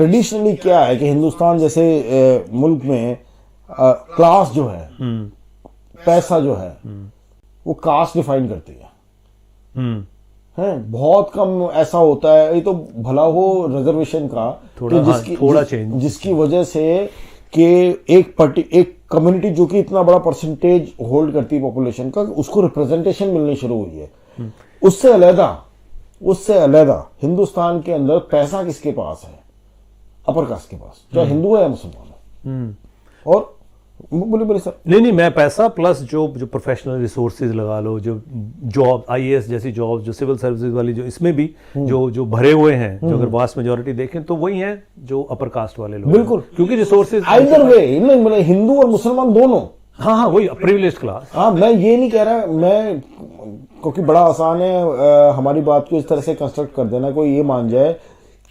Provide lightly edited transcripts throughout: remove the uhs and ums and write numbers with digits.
Traditionally क्या है कि हिंदुस्तान जैसे मुल्क में क्लास जो है, पैसा जो है, वो कास्ट डिफाइन करती है। बहुत कम ऐसा होता है, ये तो भला हो रिजर्वेशन का थोड़ा, थोड़ा चेंज, जिसकी वजह से कि एक कम्युनिटी जो कि इतना बड़ा परसेंटेज होल्ड करती है पॉपुलेशन का, उसको रिप्रेजेंटेशन मिलनी शुरू हुई है। उससे अलहदा हिंदुस्तान के अंदर पैसा किसके पास है? अपर कास्ट के पास, चाहे हिंदू है या मुसलमान है। और बोले सर, नहीं, मैं पैसा प्लस जो प्रोफेशनल रिसोर्सेज लगा लो, जो जॉब आईएएस जैसी जॉब, जो सिविल सर्विसेज वाली, जो इसमें भी जो भरे हुए हैं, जो अगर वास्ट मेजोरिटी देखें तो वही हैं जो अपर कास्ट वाले लोग। बिल्कुल, क्योंकि रिसोर्सेज आइदर वे, मतलब हिंदू और मुसलमान दोनों। हाँ, वही प्रिविलेज्ड क्लास। हाँ, मैं ये नहीं कह रहा, मैं क्योंकि बड़ा आसान है हमारी बात को इस तरह से कंस्ट्रक्ट कर देना, कोई ये मान जाए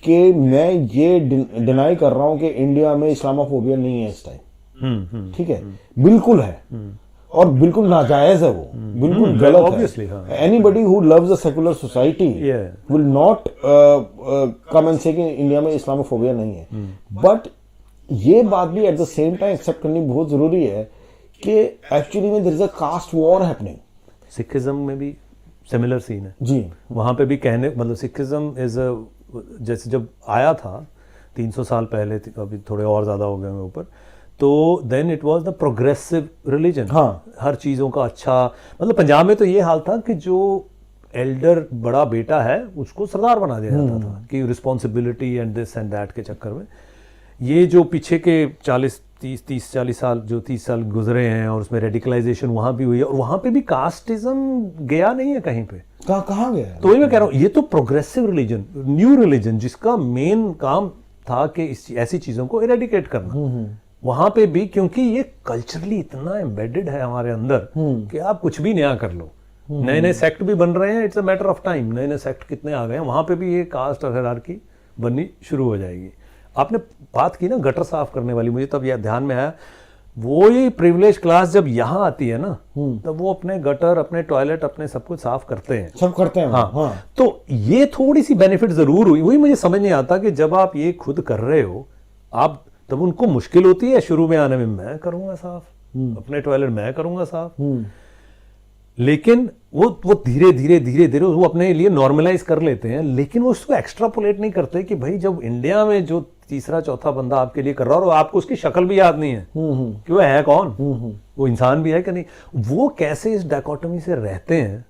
कि मैं ये डिनाई कर रहा हूं कि इंडिया में इस्लामोफोबिया नहीं है इस टाइम। ठीक है, बिल्कुल है, और बिल्कुल नाजायज है, वो बिल्कुल गलत है। Anybody who loves a secular society will not come and से कि इंडिया में इस्लामोफोबिया नहीं है। बट ये बात भी at the same time accept करनी बहुत जरूरी है कि एक्चुअली में there is a caste war happening. Sikhism में भी सिमिलर सीन है जी, वहां पे भी कहने, मतलब सिखिज्म इज जैसे जब आया था 300 साल पहले, अभी थोड़े और ज्यादा हो गए ऊपर, तो then it was the progressive religion. हाँ, हर चीज़ों का अच्छा, मतलब पंजाब में तो ये हाल था कि जो एल्डर बड़ा बेटा है उसको सरदार बना दिया जाता था कि responsibility and this and that के चक्कर में। ये जो पीछे के 30-40 साल, जो 30 साल गुजरे हैं, और उसमें रेडिकलाइजेशन वहाँ भी हुई है, और वहाँ पे भी कास्टिज्म गया नहीं है कहीं पे। कहाँ गया? तो वही मैं कह रहा हूँ, ये तो प्रोग्रेसिव रिलीजन, न्यू रिलीजन, जिसका मेन काम था कि ऐसी चीज़ों को इरेडिकेट करना, वहां पे भी, क्योंकि ये कल्चरली इतना एम्बेडेड है हमारे अंदर कि आप कुछ भी नया कर लो। नए नए सेक्ट भी बन रहे हैं, it's a matter of time. नए नए सेक्ट कितने आ गए हैं, वहां पे भी ये कास्ट और हायरार्की बननी शुरू हो जाएगी। आपने बात की ना गटर साफ करने वाली, मुझे तब यह ध्यान में आया, वो ही प्रिविलेज क्लास जब यहाँ आती है ना, तब वो अपने गटर, अपने टॉयलेट, अपने सब कुछ साफ करते हैं, सब करते हैं। हाँ। तो ये थोड़ी सी बेनिफिट जरूर हुई। वही मुझे समझ नहीं आता कि जब आप ये खुद कर रहे हो, आप तब उनको मुश्किल होती है शुरू में आने में, मैं करूंगा साफ, अपने टॉयलेट मैं करूंगा साफ, लेकिन वो धीरे धीरे वो अपने लिए नॉर्मलाइज कर लेते हैं। लेकिन वो उसको एक्स्ट्रापोलेट नहीं करते कि भाई जब इंडिया में जो तीसरा चौथा बंदा आपके लिए कर रहा हो और आपको उसकी शक्ल भी याद नहीं है कि वो है कौन, वो इंसान भी है कि नहीं, वो कैसे इस डायकोटमी से रहते हैं।